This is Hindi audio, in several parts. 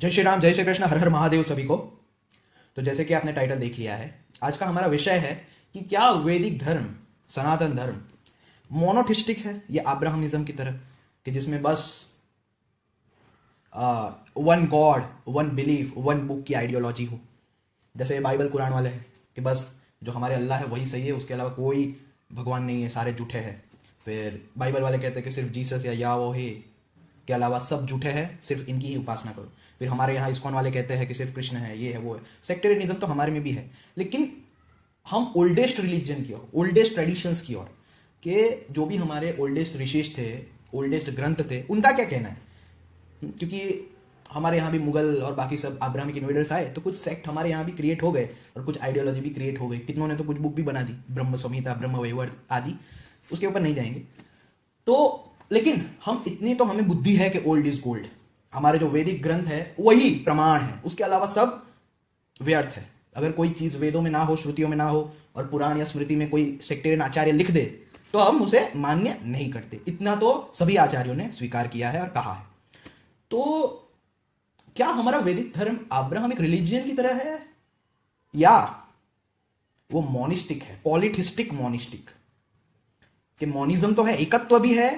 जय श्री राम, जय श्री कृष्ण, हर हर महादेव सभी को। तो जैसे कि आपने टाइटल देख लिया है, आज का हमारा विषय है कि क्या वैदिक धर्म, सनातन धर्म मोनोथिस्टिक है या अब्राहमिज्म की तरह, कि जिसमें बस one God, one belief, one book की आइडियोलॉजी हो। जैसे बाइबल कुरान वाले हैं कि बस जो हमारे अल्लाह है वही सही है, उसके अलावा कोई भगवान नहीं है, सारे झूठे हैं। फिर बाइबल वाले कहते हैं कि सिर्फ जीसस या याहवे के अलावा सब झूठे हैं, सिर्फ इनकी ही उपासना करो। फिर हमारे यहाँ इस्कॉन वाले कहते हैं कि सिर्फ कृष्ण है, ये है, वो है। सेक्टेरियनिज्म तो हमारे में भी है, लेकिन हम ओल्डेस्ट रिलीजन की ओर, ओल्डेस्ट ट्रेडिशंस की ओर, कि जो भी हमारे ओल्डेस्ट ऋषिज थे, ओल्डेस्ट ग्रंथ थे, उनका क्या कहना है। क्योंकि हमारे यहाँ भी मुगल और बाकी सब अब्राहमिक इन्वेडर्स आए, तो कुछ सेक्ट हमारे यहाँ भी क्रिएट हो गए और कुछ आइडियोलॉजी भी क्रिएट हो गई। कितनों ने तो कुछ बुक भी बना दी, ब्रह्म संहिता, ब्रह्म वैवर्त आदि, उसके ऊपर नहीं जाएंगे। तो लेकिन हम इतनी तो हमें बुद्धि है कि ओल्ड इज गोल्ड। हमारे जो वैदिक ग्रंथ है वही प्रमाण है, उसके अलावा सब व्यर्थ है। अगर कोई चीज वेदों में ना हो, श्रुतियों में ना हो, और पुराण या स्मृति में कोई सेक्टेरियन आचार्य लिख दे, तो हम उसे मान्य नहीं करते। इतना तो सभी आचार्यों ने स्वीकार किया है और कहा है। तो क्या हमारा वैदिक धर्म अब्राहमिक रिलीजियन की तरह है, या वो मोनिस्टिक है, पॉलिथिस्टिक मोनिस्टिक? कि मोनिज्म तो है, एकत्व भी है,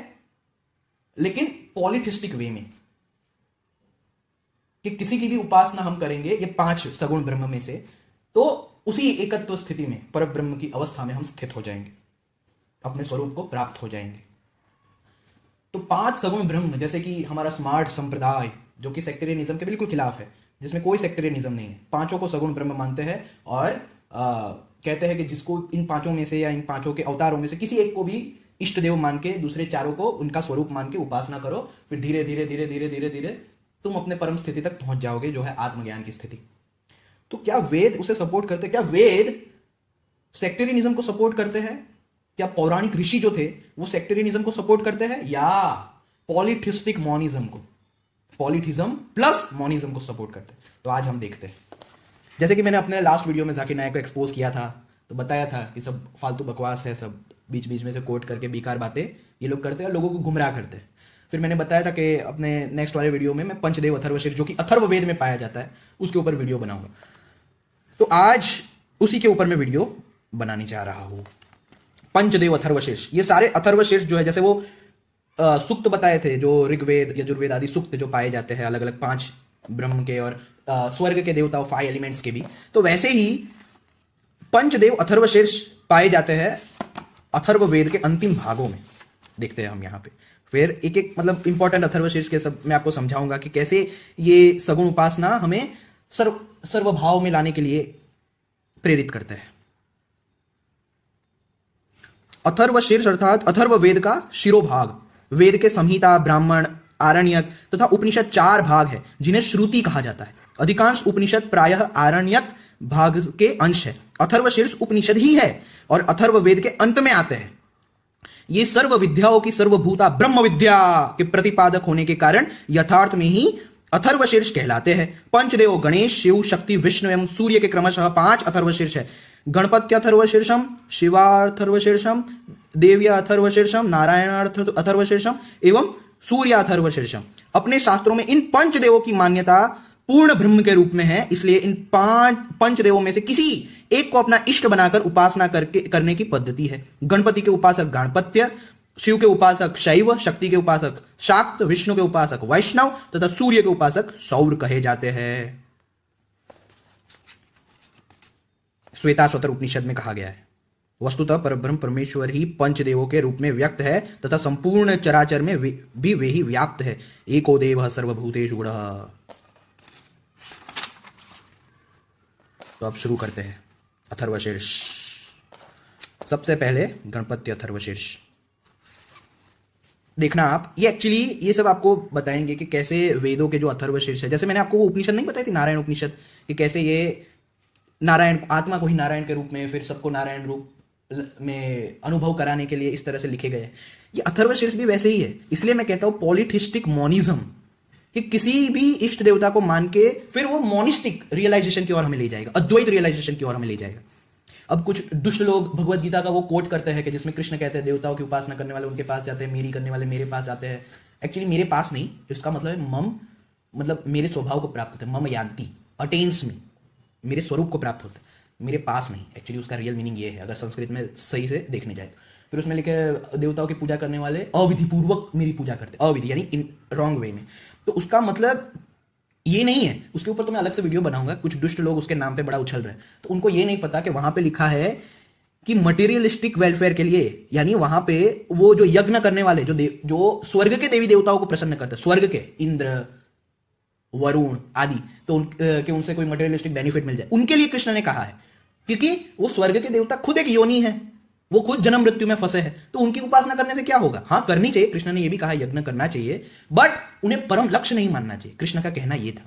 लेकिन पॉलिथिस्टिक वे में, कि किसी की भी उपासना हम करेंगे ये 5 सगुण ब्रह्म में से, तो उसी एकत्व स्थिति में, पर ब्रह्म की अवस्था में हम स्थित हो जाएंगे, अपने स्वरूप को प्राप्त हो जाएंगे। तो 5 सगुण ब्रह्म, जैसे कि हमारा स्मार्ट संप्रदाय जो कि सेक्टेरियनिज्म के बिल्कुल खिलाफ है, जिसमें कोई सेक्टेरियनिज्म नहीं है, 5 को सगुण ब्रह्म मानते हैं और कहते हैं कि जिसको इन 5 में से या इन 5 के अवतारों में से किसी एक को भी इष्ट देव मान के, दूसरे 4 को उनका स्वरूप मान के उपासना करो, फिर धीरे धीरे धीरे धीरे धीरे धीरे तुम अपने परम स्थिति तक पहुंच जाओगे, जो है आत्मज्ञान की स्थिति। तो क्या वेद उसे सपोर्ट करते हैं? क्या वेद सेक्टेरियनिज्म को सपोर्ट करते हैं? क्या पौराणिक ऋषि जो थे वो सेक्टेरियनिज्म को सपोर्ट करते हैं, या पॉलिथिस्टिक मोनिज्म को, पॉलिथिज्म प्लस मोनिज्म को सपोर्ट करते हैं? तो आज हम देखते हैं। जैसे कि मैंने अपने लास्ट वीडियो में जाकिर नायक को एक्सपोज किया था, तो बताया था कि सब फालतू बकवास है, सब बीच बीच में से कोट करके बेकार बातें ये लोग करते हैं और लोगों को गुमराह करते हैं। फिर मैंने बताया था कि अपने नेक्स्ट वाले वीडियो में मैं पंचदेव अथर्वशीर्ष, जो कि अथर्व वेद में पाया जाता है, उसके ऊपर वीडियो बनाऊंगा। तो आज उसी के ऊपर मैं वीडियो बनाने जा रहा हूं। पंचदेव अथर्वशीर्ष, ये सारे अथर्वशीर्ष जो है, जैसे वो सूक्त बताए थे, जो ऋग्वेद, यजुर्वेद आदि सूक्त जो पाए जाते हैं अलग अलग 5 ब्रह्म के और स्वर्ग के देवताओं 5 एलिमेंट्स के भी, तो वैसे ही पंचदेव अथर्वशीर्ष पाए जाते हैं अथर्व वेद के अंतिम भागों में। देखते हैं हम यहाँ पे, फिर एक एक मतलब इंपॉर्टेंट अथर्वशीर्ष के सब मैं आपको समझाऊंगा कि कैसे ये सगुण उपासना हमें सर्वभाव में लाने के लिए प्रेरित करते हैं। अथर्वशीर्ष अर्थात अथर्व वेद का शिरोभाग। वेद के संहिता, ब्राह्मण, आरण्यक तथा उपनिषद 4 भाग है, जिन्हें श्रुति कहा जाता है। अधिकांश उपनिषद प्रायः आरण्यक भाग के अंश है। अथर्वशीर्ष उपनिषद ही है और अथर्व वेद के अंत में आते हैं। ये सर्व विद्याओं की सर्वभूता ब्रह्म विद्या के प्रतिपादक होने के कारण यथार्थ में ही अथर्वशीर्ष कहलाते हैं। पंचदेव गणेश, शिव, शक्ति, विष्णु एवं सूर्य के क्रमशः 5 अथर्वशीर्ष है। गणपत्यथर्वशीर्षम, शिवार्थर्वशीर्षम, देव्याथर्वशीर्षम, नारायण अथर्वशीर्षम एवं सूर्याथर्वशीर्षम। अपने शास्त्रों में इन पंचदेवों की मान्यता पूर्ण ब्रह्म के रूप में है, इसलिए इन 5 पंचदेवों में से किसी एक को अपना इष्ट बनाकर उपासना करने की पद्धति है। गणपति के उपासक गणपत्य, शिव के उपासक शैव, शक्ति के उपासक शाक्त, विष्णु के उपासक वैष्णव तथा सूर्य के उपासक सौर कहे जाते हैं। श्वेताश्वतर उपनिषद में कहा गया है, वस्तुतः परब्रह्म परमेश्वर ही पंचदेवों के रूप में व्यक्त है तथा संपूर्ण चराचर में भी वे ही व्याप्त है। एको देवः सर्वभूतेषु गूढ़ः। तो अब शुरू करते हैं अथर्वशीर्ष। सबसे पहले गणपति अथर्वशीर्ष देखना आप। ये एक्चुअली ये सब आपको बताएंगे कि कैसे वेदों के जो अथर्वशीर्ष है, जैसे मैंने आपको वो उपनिषद नहीं बताई थी, नारायण उपनिषद, कि कैसे ये नारायण आत्मा को ही नारायण के रूप में, फिर सबको नारायण रूप में अनुभव कराने के लिए इस तरह से लिखे गए हैं। ये अथर्वशीर्ष भी वैसे ही है। इसलिए मैं कहता हूं पॉलिथिस्टिक मोनिज्म, कि किसी भी इष्ट देवता को मान के फिर वो मोनिस्टिक रियलाइजेशन की ओर हमें ले जाएगा, अद्वैत रियलाइजेशन की ओर हमें ले जाएगा। अब कुछ दुष्ट लोग भगवत गीता का वो कोट करते हैं कि जिसमें कृष्ण कहते हैं देवताओं की उपासना करने वाले उनके पास जाते हैं, मेरी करने वाले मेरे पास जाते हैं। एक्चुअली मेरे पास नहीं, इसका मतलब है मम मतलब मेरे स्वभाव को प्राप्त होता है, मम यान्ति, अटेन्स में, मेरे स्वरूप को प्राप्त होता है, मेरे पास नहीं। एक्चुअली उसका रियल मीनिंग ये है, अगर संस्कृत में सही से देखने जाए। फिर उसमें लिखे देवताओं की पूजा करने वाले अविधि पूर्वक मेरी पूजा करते, अविधि यानी इन रॉन्ग वे में। तो उसका मतलब ये नहीं है, उसके ऊपर तो मैं अलग से वीडियो बनाऊंगा। कुछ दुष्ट लोग उसके नाम पे बड़ा उछल रहे हैं, तो उनको ये नहीं पता कि वहां पे लिखा है कि मटेरियलिस्टिक वेलफेयर के लिए, यानी वहां पे वो जो यज्ञ करने वाले जो स्वर्ग के देवी देवताओं को प्रसन्न करते हैं, स्वर्ग के इंद्र वरुण आदि, तो कि उनसे कोई मटेरियलिस्टिक बेनिफिट मिल जाए, उनके लिए कृष्ण ने कहा है। क्योंकि वो स्वर्ग के देवता खुद एक योनि है, वो खुद जन्म मृत्यु में फंसे हैं, तो उनकी उपासना करने से क्या होगा? हाँ करनी चाहिए, कृष्ण ने ये भी कहा यज्ञ करना चाहिए, बट उन्हें परम लक्ष्य नहीं मानना चाहिए। कृष्ण का कहना ये था,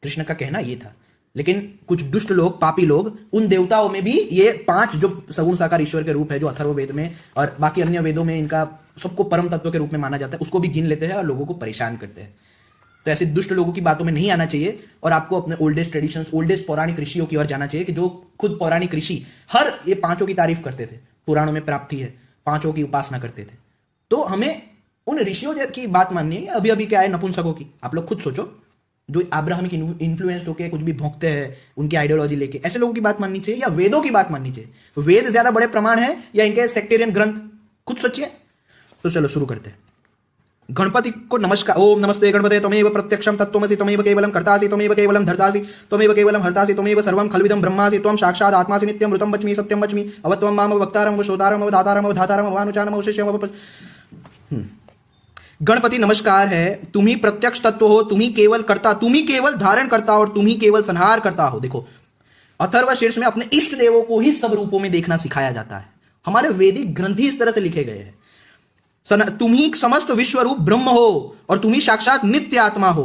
कृष्ण का कहना ये था। लेकिन कुछ दुष्ट लोग, पापी लोग, उन देवताओं में भी ये 5 जो सगुण साकार ईश्वर के रूप है, जो अथर्ववेद में और बाकी अन्य वेदों में इनका सबको परम तत्व के रूप में माना जाता है, उसको भी गिन लेते हैं और लोगों को परेशान करते हैं। तो ऐसे दुष्ट लोगों की बातों में नहीं आना चाहिए और आपको अपने ओल्डेस्ट ट्रेडिशंस, ओल्डेस्ट पौराणिक ऋषियों की ओर जाना चाहिए, कि जो खुद पौराणिक ऋषि हर ये 5 की तारीफ करते थे, पुराणों में प्राप्ति है, 5 की उपासना करते थे। तो हमें उन ऋषियों की बात माननी है। अभी अभी क्या है नपुंसकों की, आप लोग खुद सोचो, जो अब्राहमिक इन्फ्लुएंस्ड होकर कुछ भी भोंकते हैं उनकी आइडियोलॉजी लेके, ऐसे लोगों की बात माननी चाहिए या वेदों की बात माननी चाहिए? वेद ज्यादा बड़े प्रमाण है या इनके सेक्टेरियन ग्रंथ? खुद सोचिए। तो चलो शुरू करते हैं। गणपति को नमस्कार। ओम नमस्ते गणपते त्वमेव प्रत्यक्षं तत्त्वमसि त्वमेव केवलं कर्तासि त्वमेव केवलं धर्तासि त्वमेव केवलं हर्तासि त्वमेव सर्वं खल्विदं ब्रह्मासि त्वं साक्षात् आत्मासि नित्यं ऋतं वच्मि सत्यं वच्मि अवत्वं माम वक्तारं वशोतारं अवधातारं अवधातारं अवानुचानम् अवशेष्यं। गणपति नमस्कार है, तुम ही प्रत्यक्ष तत्व हो, तुम ही केवल कर्ता, तुम ही केवल धारण करता और तुम ही केवल संहार करता हो। देखो अथर्वशीर्ष में अपने इष्ट देवों को ही सब रूपों में देखना सिखाया जाता है। हमारे वैदिक ग्रंथ ही इस तरह से लिखे गए हैं। तुम ही समस्त विश्व रूप ब्रह्म हो और तुम ही साक्षात नित्य आत्मा हो।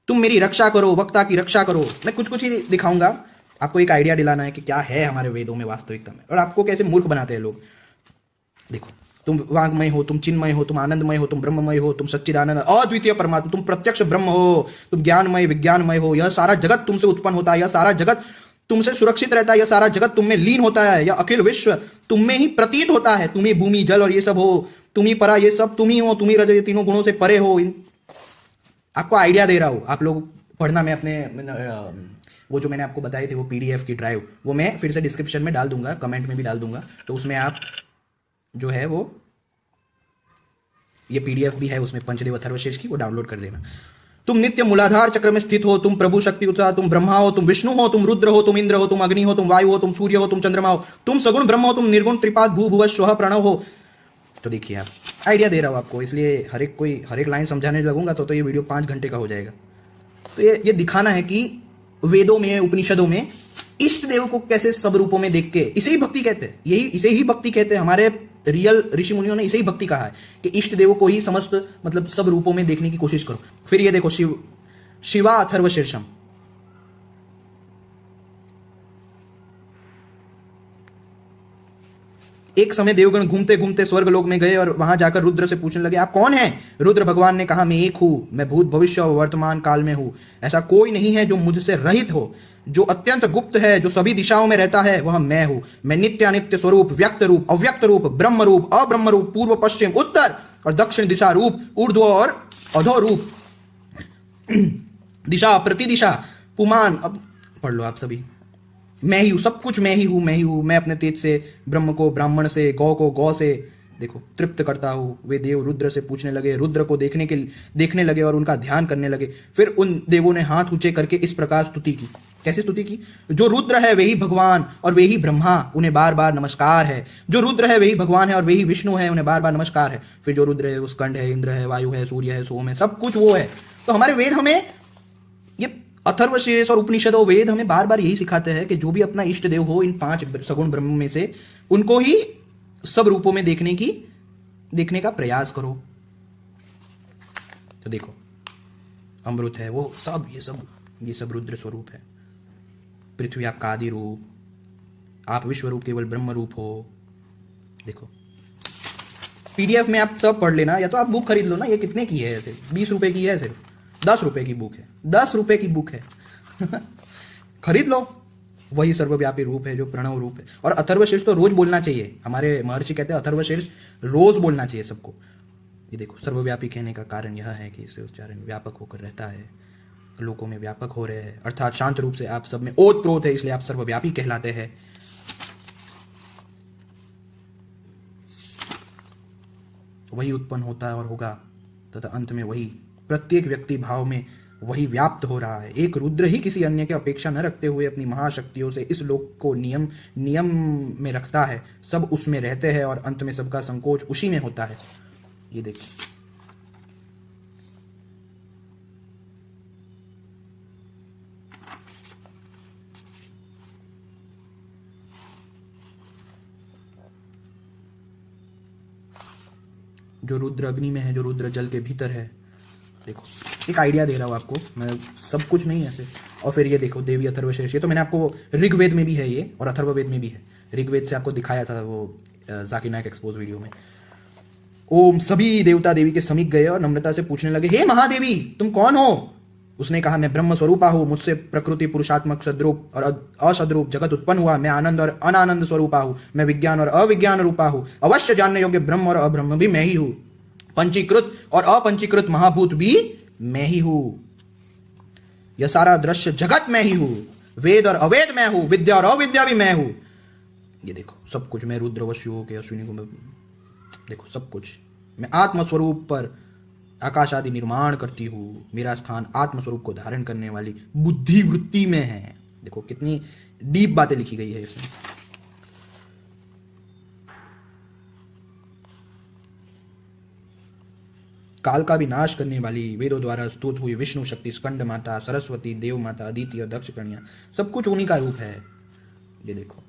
तुम मेरी रक्षा करो, वक्ता की रक्षा करो। मैं कुछ कुछ ही दिखाऊंगा, आपको एक आइडिया दिलाना है कि क्या है हमारे वेदों में वास्तविकता में, और आपको कैसे मूर्ख बनाते हैं लोग। देखो तुम वाग्मय हो, तुम चिन्मय हो, तुम आनंदमय हो, तुम ब्रह्ममय हो, तुम सच्चिदानंद अद्वितीय परमात्मा, तुम प्रत्यक्ष ब्रह्म हो, तुम ज्ञानमय विज्ञानमय हो। यह सारा जगत तुमसे उत्पन्न होता है, यह सारा जगत तुमसे सुरक्षित रहता है, यह सारा जगत तुम में लीन होता है, यह अखिल विश्व तुम में ही प्रतीत होता है। तुम ही भूमि जल और ये सब हो, तुम ही परा, ये सब तुम ही हो, तुम ही रज, ये तीनों गुणों से परे हो। आपको आइडिया दे रहा हूं, आप लोग पढ़ना। मैं अपने वो जो मैंने आपको बताई थी वो PDF की ड्राइव, वो मैं फिर से डिस्क्रिप्शन में डाल दूंगा, कमेंट में भी डाल दूंगा, तो उसमें आप जो है वो ये PDF भी है, उसमें पंचदेव अथर्वशीर्ष की, वो डाउनलोड कर लेना। तुम नित्य मूलाधार चक्र में स्थित हो, तुम प्रभु शक्ति उत्साह, तुम ब्रह्मा हो, तुम विष्णु हो, तुम रुद्र हो, तुम इंद्र हो, तुम अग्नि हो, तुम वायु हो, तुम सूर्य हो, तुम चंद्रमा हो, तुम सगुण ब्रह्म हो, तुम निर्गुण त्रिपाद भू भुव स्वः प्रणव हो। तो देखिए आप, आइडिया दे रहा हूं आपको, इसलिए हर एक लाइन समझाने लगूंगा तो ये वीडियो 5 घंटे का हो जाएगा। तो ये दिखाना है कि वेदों में, उपनिषदों में इष्ट देव को कैसे सब रूपों में देख के, इसे ही भक्ति कहते हैं, इसे ही भक्ति कहते हैं। हमारे रियल ऋषि मुनियों ने इसे ही भक्ति कहा है कि इष्ट देवों को ही समस्त मतलब सब रूपों में देखने की कोशिश करो। फिर ये देखो शिवा अथर्वशीर्षम। एक समय देवगण घूमते घूमते स्वर्गलोक में गए और वहां जाकर रुद्र से पूछने लगे, आप कौन हैं? रुद्र भगवान ने कहा, मैं एक हूं, मैं भूत भविष्य और वर्तमान काल में हूं। ऐसा कोई नहीं है जो मुझसे रहित हो, जो अत्यंत गुप्त है, जो सभी दिशाओं में रहता है, वह मैं हूं। मैं नित्य अनित्य स्वरूप, व्यक्त रूप, अव्यक्त रूप, ब्रह्म रूप, अब्रह्म रूप, पूर्व पश्चिम उत्तर और दक्षिण दिशा रूप, ऊर्ध्व और अधो रूप, दिशा प्रतिदिशा, पुमान। अब पढ़ लो आप सभी। मैं ही हूं, सब कुछ मैं ही हूं, मैं ही हूं। मैं अपने तेज से ब्रह्म को ब्राह्मण से, गौ को गौ से देखो तृप्त करता हूं। वे देव रुद्र से पूछने लगे, रुद्र को देखने लगे और उनका ध्यान करने लगे। फिर उन देवों ने हाथ ऊंचे करके इस प्रकार स्तुति की। कैसे स्तुति की? जो रुद्र है वही भगवान और वही ब्रह्मा, उन्हें बार बार नमस्कार है। जो रुद्र है वही भगवान है और वही विष्णु है, उन्हें बार बार नमस्कार है। फिर जो रुद्र है वो स्कंद है, इंद्र है, वायु है, सूर्य है, सोम है, सब कुछ वो है। तो हमारे वेद हमें ये अथर्वशीर्ष और उपनिषदों, वेद हमें बार बार यही सिखाते हैं कि जो भी अपना इष्ट देव हो इन 5 सगुण ब्रह्म में से, उनको ही सब रूपों में देखने का प्रयास करो। तो देखो अमृत है वो सब, ये सब रुद्र स्वरूप है। पृथ्वी आपका आदि रूप, आप विश्व रूप केवल ब्रह्म रूप हो। देखो PDF में आप सब पढ़ लेना, या तो आप बुक खरीद लो ना। ये कितने की है? ऐसे 20 रुपए की है, सिर्फ 10 रुपए की बुक है, 10 रुपए की बुक है। खरीद लो। वही सर्वव्यापी रूप है जो प्रणव रूप है। और अथर्वशीर्ष तो रोज बोलना चाहिए। हमारे महर्षि कहते हैं अथर्वशीर्ष रोज बोलना चाहिए सबको। ये देखो सर्वव्यापी कहने का कारण यह है कि इससे उच्चारण व्यापक होकर रहता है। लोकों में व्यापक हो रहे हैं, अर्थात शांत रूप से आप सब में ओत प्रोत है, इसलिए आप सर्वव्यापी कहलाते हैं। वही उत्पन्न होता है और होगा तथा अंत में वही प्रत्येक व्यक्ति भाव में वही व्याप्त हो रहा है। एक रुद्र ही किसी अन्य की अपेक्षा न रखते हुए अपनी महाशक्तियों से इस लोक को नियम में रखता है। सब उसमें रहते हैं और अंत में सबका संकोच उसी में होता है। ये देखिए, जो रुद्र अग्नि में है, जो रुद्र जल के भीतर है। देखो, एक आइडिया दे रहा हूँ आपको मैं, सब कुछ नहीं ऐसे। और फिर ये देखो, देवी अथर्वशीर्ष, ये तो मैंने आपको ऋग्वेद में भी है ये और अथर्ववेद में भी है। ऋग्वेद से आपको दिखाया था वो जाकिर नायक एक्सपोज वीडियो में। ओम, सभी देवता देवी के समीप गए और नम्रता से पूछने लगे, हे महादेवी, तुम कौन हो? उसने कहा, मैं ब्रह्म स्वरूपा हूँ, मुझसे प्रकृति पुरुषात्मक सद्रूप और असद्रूप जगत उत्पन्न हुआ। मैं आनंद और अनानंद स्वरूपा हूँ, मैं विज्ञान और अविज्ञान रूपा हूँ। अवश्य जानने योग्य ब्रह्म और अब्रह्म भी मैं ही हूँ। पंचीकृत और अपंचीकृत महाभूत भी मैं ही हूं। यह सारा दृश्य जगत मैं ही हूं। वेद और अवेद मैं हूं, विद्या और अविद्या भी मैं हूं। ये देखो, सब कुछ मैं, रुद्र वश्यों के अश्विनी को, देखो सब कुछ मैं आत्मस्वरूप पर आकाश आदि निर्माण करती हूं। मेरा स्थान आत्मस्वरूप को धारण करने वाली बुद्धि वृत्ति में है। देखो कितनी डीप बातें लिखी गई है इसमें। काल का विनाश करने वाली, वेदों द्वारा स्तुत हुई विष्णु शक्ति, स्कंद माता, सरस्वती, देव माता, अदिति और दक्ष कन्या, सब कुछ उन्हीं का रूप है। ये देखो,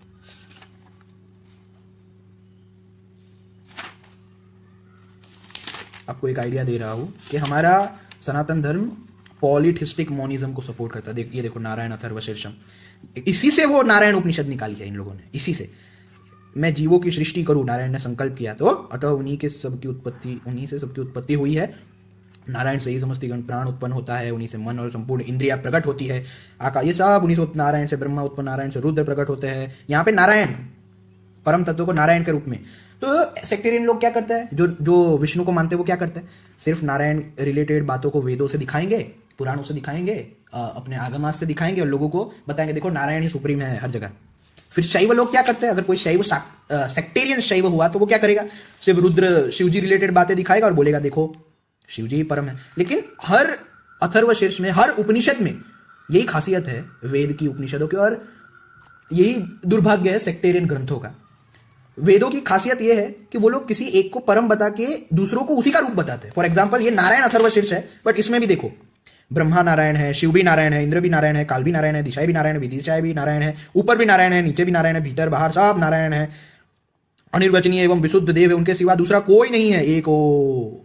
आपको एक आइडिया दे रहा हूं कि हमारा सनातन धर्म पॉलिथिस्टिक मोनिज्म को सपोर्ट करता है। ये देखो, नारायण अथर्वशीर्षम, इसी से वो नारायण उपनिषद निकाली है इन लोगों ने। इसी से मैं जीवों की सृष्टि करूं, नारायण ने संकल्प किया, तो अतः उन्हीं से सबकी उत्पत्ति हुई है। नारायण से ही समस्त गण प्राण उत्पन्न होता है, उन्हीं से मन और संपूर्ण इंद्रिया प्रकट होती है। ये सब उन्हीं से, नारायण से ब्रह्मा उत्पन्न, नारायण से रुद्र प्रकट होते हैं। यहाँ पे नारायण परम तत्व को नारायण के रूप में। तो सेक्टेरियन लोग क्या करते हैं, जो विष्णु को मानते हैं, वो क्या करते हैं, सिर्फ नारायण रिलेटेड बातों को वेदों से दिखाएंगे, पुराणों से दिखाएंगे, अपने आगमास से दिखाएंगे और लोगों को बताएंगे देखो नारायण ही सुप्रीम है हर जगह। फिर शैव लोग क्या करते हैं, अगर कोई शैव सेक्टेरियन शैव हुआ तो वो क्या करेगा, सिर्फ रुद्र शिव जी रिलेटेड बातें दिखाएगा और बोलेगा देखो शिव जी ही परम है। लेकिन हर अथर्वशीर्ष में, हर उपनिषद में यही खासियत है वेद की, उपनिषदों की, और यही दुर्भाग्य है सेक्टेरियन ग्रंथों का। वेदों की खासियत यह है कि वो लोग किसी एक को परम बता के दूसरों को उसी का रूप बताते हैं। फॉर एग्जाम्पल, ये नारायण अथर्वशीर्ष है, बट इसमें भी देखो ब्रह्मा नारायण है, शिव भी नारायण है, इंद्र भी नारायण है, काल भी नारायण है, दिशाएं भी नारायण है, विदिशाएं भी नारायण है, ऊपर भी नारायण है, नीचे भी नारायण है, भीतर बाहर सब नारायण है। अनिर्वचनीय एवं विशुद्ध देव है, उनके सिवा दूसरा कोई नहीं है, एको।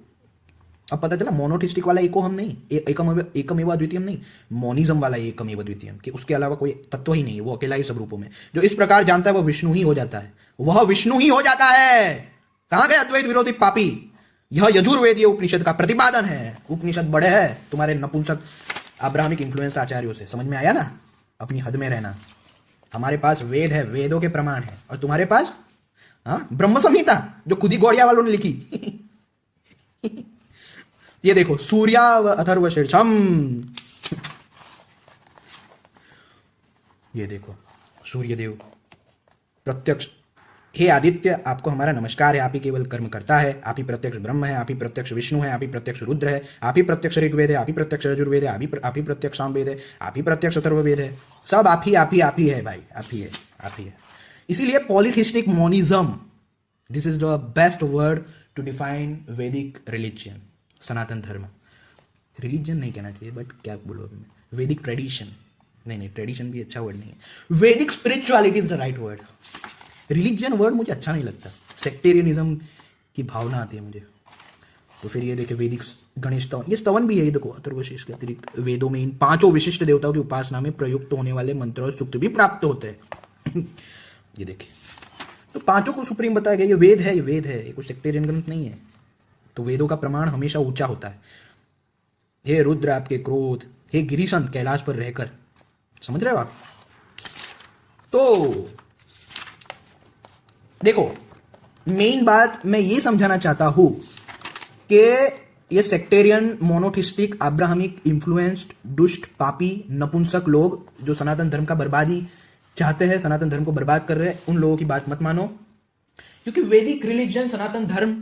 अब पता चला, मोनोथिस्टिक वाला एको हम नहीं, एकमेव अद्वितीयम नहीं, मोनिज्म वाला एकमेव अद्वितीयम, कि उसके अलावा कोई तत्व ही नहीं है, वो अकेला ही सब रूपों में। जो इस प्रकार जानता है वो विष्णु ही हो जाता है, वह विष्णु ही हो जाता है। कहां गए अद्वैत विरोधी पापी? यह यजुर्वेदीय उपनिषद का प्रतिपादन है। उपनिषद बड़े हैं तुम्हारे नपुंसक अब्राहमिक इन्फ्लुएंस आचार्यों से। समझ में आया ना? अपनी हद में रहना। हमारे पास वेद है, वेदों के प्रमाण है, और तुम्हारे पास ब्रह्म संहिता जो खुद ही गौड़िया वालों ने लिखी। ये देखो, सूर्या अथर्वशीर्षम, ये देखो सूर्यदेव प्रत्यक्ष, हे आदित्य, आपको हमारा नमस्कार है। आप ही केवल कर्म करता है, आप ही प्रत्यक्ष ब्रह्म है, आप ही प्रत्यक्ष विष्णु है, आप ही प्रत्यक्ष रुद्र है, आप ही प्रत्यक्ष ऋग्वेद है, आप ही प्रत्यक्ष यजुर्वेद है, आप ही प्रत्यक्ष सामवेद है, आप ही प्रत्यक्ष अथर्ववेद है। सब आप ही है भाई, आप ही है। इसीलिए polytheistic monism, this is the best word to define Vedic religion, Sanatan Dharma. Religion नहीं कहना चाहिए, बट क्या बोलो, वैदिक ट्रेडिशन, नहीं, ट्रेडिशन भी अच्छा वर्ड नहीं है। वैदिक spirituality is the right word. Religion word मुझे अच्छा नहीं लगता, सेक्टेरियनिज्म की भावना आती है मुझे। तो फिर ये देखे वैदिक गणेश स्तवन, ये स्तवन भी है, ये देखो अथर्वशीर्ष के अतिरिक्त वेदों में इन 5 विशिष्ट देवताओं की उपासना में प्रयुक्त होने वाले मंत्र और सूक्त भी प्राप्त होते हैं। ये देखिए, तो 5 को सुप्रीम बताया गया। ये वेद है, ये कोई सेक्टेरियन ग्रंथ नहीं है। तो वेदों का प्रमाण हमेशा ऊंचा होता है। हे रुद्र आपके क्रोध, हे गिरिशंत कैलाश पर रहकर, समझ रहे हो आप? तो देखो, मेन बात मैं ये समझाना चाहता हूं कि ये सेक्टेरियन, मोनोथिस्टिक, अब्राहमिक इन्फ्लुएंस्ड, दुष्ट, पापी, नपुंसक लोग जो सनातन धर्म का बर्बादी चाहते हैं, सनातन धर्म को बर्बाद कर रहे हैं, उन लोगों की बात मत मानो, क्योंकि वैदिक रिलीजन, सनातन धर्म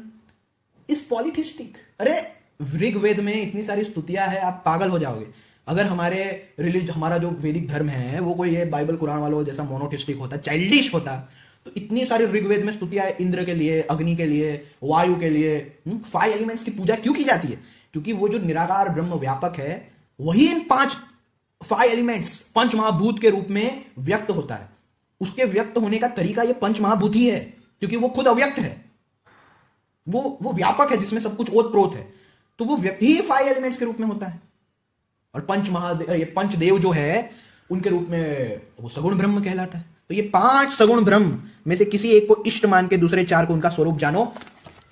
इज पॉलिथिस्टिक। अरे ऋग्वेद में इतनी सारी स्तुतियां है, आप पागल हो जाओगे। अगर हमारा जो वैदिक धर्म है वो कोई ये बाइबल कुरान वालों जैसा मोनोथिस्टिक होता, चाइल्डिश होता, तो इतनी सारी ऋग्वेद में स्तुतियां इंद्र के लिए, अग्नि के लिए, वायु के लिए, 5 एलिमेंट्स की पूजा क्यों की जाती है? क्योंकि वो जो निराकार ब्रह्म व्यापक है वही इन 5 एलिमेंट्स, पंच महाभूत के रूप में व्यक्त होता है। उसके व्यक्त होने का तरीका ये पंच महाभूत ही है, क्योंकि वो खुद अव्यक्त है, वो व्यापक है जिसमें सब कुछ ओत प्रोत है, तो वो व्यक्ति ही 5 एलिमेंट्स के रूप में होता है। और पंचदेव जो है उनके रूप में वो सगुण ब्रह्म कहलाता है। तो ये 5 सगुण ब्रह्म में से किसी एक को इष्ट मान के दूसरे 4 को उनका स्वरूप जानो।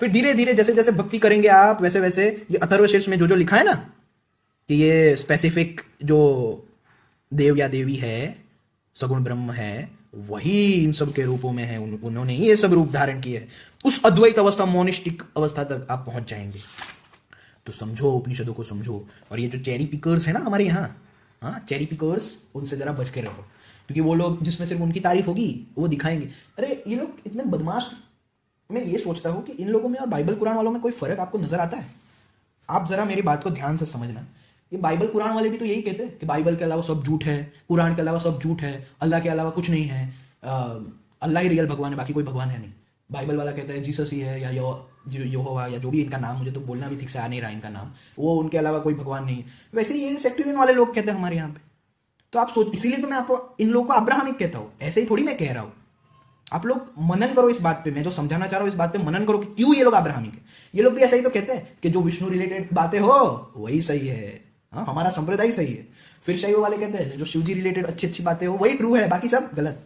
फिर धीरे धीरे जैसे जैसे भक्ति करेंगे आप, वैसे वैसे ये अथर्वशीर्ष में जो जो लिखा है ना कि ये स्पेसिफिक जो देव या देवी है, सगुण ब्रह्म है, वही इन सब के रूपों में है, उन्होंने ही ये सब रूप धारण किए हैं। उस अद्वैत अवस्था, मोनिस्टिक अवस्था तक आप पहुंच जाएंगे। तो समझो, उपनिषदों को समझो। और ये जो चेरी पिकर्स है ना हमारे यहाँ, हाँ, चेरी पिकर्स, उनसे जरा बच के रहो, क्योंकि वो लोग जिसमें सिर्फ उनकी तारीफ होगी वो दिखाएंगे। अरे ये लोग इतने बदमाश। मैं ये सोचता हूँ कि इन लोगों में और बाइबल कुरान वालों में कोई फर्क आपको नजर आता है? आप जरा मेरी बात को ध्यान से समझना। ये बाइबल कुरान वाले भी तो यही कहते हैं कि बाइबल के अलावा सब झूठ है, कुरान के अलावा सब झूठ है, अल्लाह के अलावा कुछ नहीं है, अल्लाह ही रियल भगवान है, बाकी कोई भगवान है नहीं। बाइबल वाला कहता है जीसस ही है, या यहोवा, या जो भी इनका नाम, मुझे तो बोलना भी ठीक से आ नहीं रहा इनका नाम, वो उनके अलावा कोई भगवान नहीं है। वैसे ही ये सेक्टेरियन वाले लोग कहते हैं हमारे यहाँ पे। तो आप सोच, इसीलिए तो मैं आपको इन लोगों को अब्राहमिक कहता हूँ, ऐसे ही थोड़ी मैं कह रहा हूँ। आप लोग मनन करो इस बात पे, मैं जो समझाना चाह रहा हूँ इस बात पे मनन करो कि क्यों ये लोग अब्राहमिक है। ये लोग भी ऐसा ही तो कहते हैं कि जो विष्णु रिलेटेड बातें हो वही सही है, हाँ, हमारा संप्रदाय सही है। फिर शैव वाले कहते हैं जो शिव जी रिलेटेड अच्छी अच्छी बातें हो वही ट्रू है, बाकी सब गलत।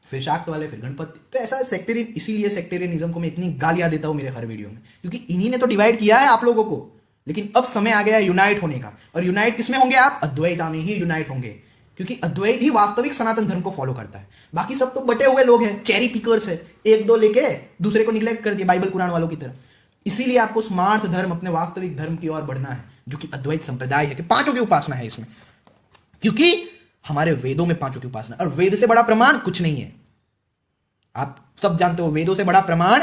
फिर शाक्त वाले, फिर गणपति। तो ऐसा सेक्टेरियन, इसीलिए सेक्टेरियनिज्म को मैं इतनी गालियां देता हूं मेरे हर वीडियो में, क्योंकि इन्हीं ने तो डिवाइड किया है आप लोगों को। लेकिन अब समय आ गया है यूनाइट होने का। और यूनाइट किसमें होंगे आप? अद्वैता में ही यूनाइट होंगे, क्योंकि अद्वैत ही वास्तविक सनातन धर्म को फॉलो करता है। बाकी सब तो बटे हुए लोग हैं, चेरी पिकर्स है, एक दो लेके दूसरे को निग्लेक्ट कर दिया बाइबल कुरान वालों की तरह। इसीलिए आपको स्मार्ट धर्म, अपने वास्तविक धर्म की ओर बढ़ना है, जो कि अद्वैत संप्रदाय है, कि 5 की उपासना है इसमें। क्योंकि हमारे वेदों में 5 की उपासना, और वेद से बड़ा प्रमाण कुछ नहीं है। आप सब जानते हो वेदों से बड़ा प्रमाण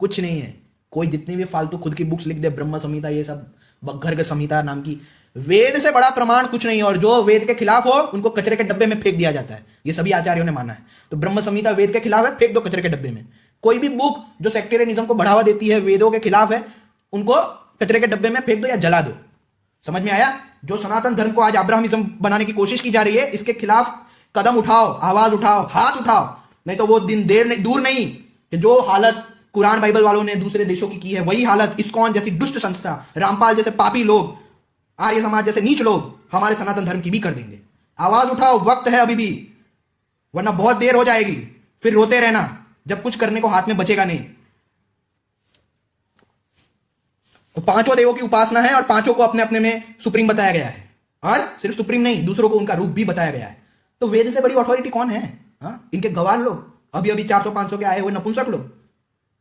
कुछ नहीं है। कोई जितनी भी फालतू खुद की बुक्स लिख दे, ब्रह्म संहिता, ये सब गर्ग संहिता नाम की, वेद से बड़ा प्रमाण कुछ नहीं है। और जो वेद के खिलाफ हो उनको कचरे के डब्बे में फेंक दिया जाता है, ये सभी आचार्यों ने माना है। तो ब्रह्म संहिता वेद के खिलाफ है, फेंक दो कचरे के डब्बे में। कोई भी बुक जो सेक्टेरियनिज्म को बढ़ावा देती है, वेदों के खिलाफ है, उनको कचरे के डब्बे में फेंक दो या जला दो। समझ में आया? जो सनातन धर्म को आज अब्राहमिज्म बनाने की कोशिश की जा रही है, इसके खिलाफ कदम उठाओ, आवाज उठाओ, हाथ उठाओ, नहीं तो वो दिन दूर नहीं कि जो हालत कुरान बाइबल वालों ने दूसरे देशों की है, वही हालत इस्कॉन जैसी दुष्ट संस्था, रामपाल जैसे पापी लोग, आर्य समाज जैसे नीच लोग हमारे सनातन धर्म की भी कर देंगे। आवाज उठाओ, वक्त है अभी भी, वरना बहुत देर हो जाएगी। फिर रोते रहना जब कुछ करने को हाथ में बचेगा नहीं। तो 5 देवों की उपासना है, और 5 को अपने अपने में सुप्रीम बताया गया है, और सिर्फ सुप्रीम नहीं, दूसरों को उनका रूप भी बताया गया है। तो वेद से बड़ी अथॉरिटी कौन है? हाँ, इनके गवार लोग, अभी अभी 400-500 के आए हुए नपुंसक लोग,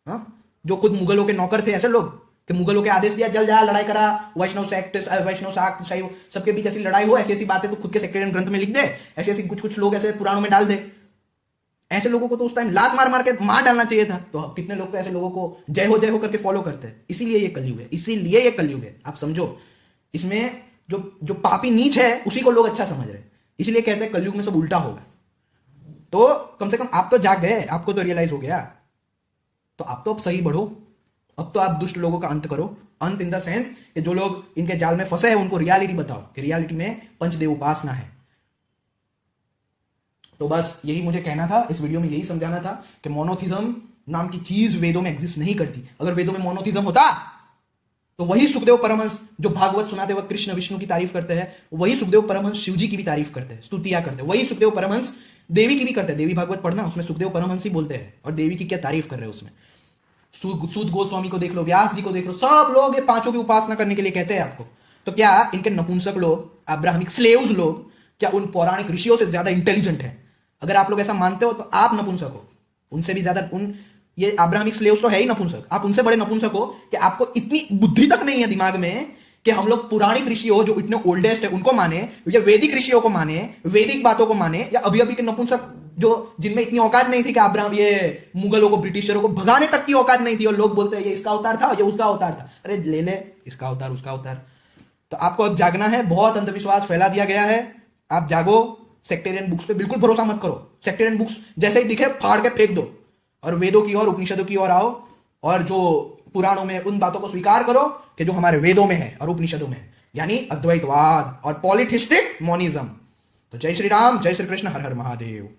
हाँ, जो खुद मुगलों के नौकर थे, ऐसे लोग कि मुगलों के आदेश दिया, जल जा, लड़ाई करा, वैष्णव शाक्त शैव सबके बीच ऐसी लड़ाई हो, ऐसी ऐसी बातें तो खुद के सेक्टेरियन ग्रंथ में लिख दे, ऐसे ऐसे कुछ लोग ऐसे पुराणों में डाल दे। ऐसे लोगों को तो उस टाइम लात मार मार के मार डालना चाहिए था। तो कितने लोग तो ऐसे लोगों को जय हो करके फॉलो करते हैं। इसीलिए ये कलयुग है, इसीलिए ये कलयुग है। आप समझो, इसमें जो पापी नीच है उसी को लोग अच्छा समझ रहे हैं, इसलिए कहते हैं कलयुग में सब उल्टा होगा। तो कम से कम आप तो जाग गए, आपको तो रियलाइज हो गया, तो आप तो अब सही बढ़ो। अब तो आप दुष्ट लोगों का अंत करो। अंत इन द सेंस कि जो लोग इनके जाल में फंसे हैं उनको रियलिटी बताओ कि रियलिटी में पंचदेव उपासना है। तो बस यही मुझे कहना था, इस वीडियो में यही समझाना था कि मोनोथिज्म नाम की चीज वेदों में एग्जिस्ट नहीं करती। अगर वेदों में मोनोथिज्म होता तो वही सुखदेव परमहंस जो भागवत सुनाते वक्त कृष्ण विष्णु की तारीफ करते हैं, वही सुखदेव परमहंस शिव जी की भी तारीफ करते हैं, स्तुतियां करते हैं। वही सुखदेव परमहंस देवी की भी करते हैं। देवी भागवत पढ़ना, उसमें सुखदेव परमहंस ही बोलते हैं, और देवी की क्या तारीफ कर रहे हैं उसमें। सूत गोस्वामी को देख लो, व्यास जी को देख लो, सब लोग ये 5 की उपासना करने के लिए कहते हैं आपको। तो क्या इनके नपुंसक लोग, अब्राहमिक स्लेव्स लोग, क्या उन पौराणिक ऋषियों से ज्यादा इंटेलिजेंट है? अगर आप लोग ऐसा मानते हो तो आप नपुंसक हो, उनसे भी ज्यादा, ये अब्राहमिक स्लेव्स तो है ही नपुंसक, आप उनसे बड़े नपुंसक हो कि आपको इतनी बुद्धि तक नहीं है दिमाग में कि हम लोग पुराणिक ऋषियों जो इतने ओल्डेस्ट है उनको माने, या वैदिक ऋषियों को माने, वैदिक बातों को माने, या अभी अभी के नपुंसक जो जिनमें इतनी औकात नहीं थी कि अब्राहम ये मुगलों को ब्रिटिशरों को भगाने तक की औकात नहीं थी, और लोग बोलते हैं ये इसका अवतार था, ये उसका अवतार था। अरे ले ले, इसका अवतार उसका अवतार। तो आपको अब जागना है, बहुत अंधविश्वास फैला दिया गया है, आप जागो। सेक्टेरियन बुक्स पे बिल्कुल भरोसा मत करो, सेक्टेरियन बुक्स जैसे ही दिखे फाड़ के फेंक दो, और वेदों की ओर, उपनिषदों की ओर आओ, और जो पुराणों में उन बातों को स्वीकार करो कि जो हमारे वेदों में है और उपनिषदों में है, यानी अद्वैतवाद और पॉलिथिस्टिक मोनिज्म। तो जय श्री राम, जय श्री कृष्ण, हर हर महादेव।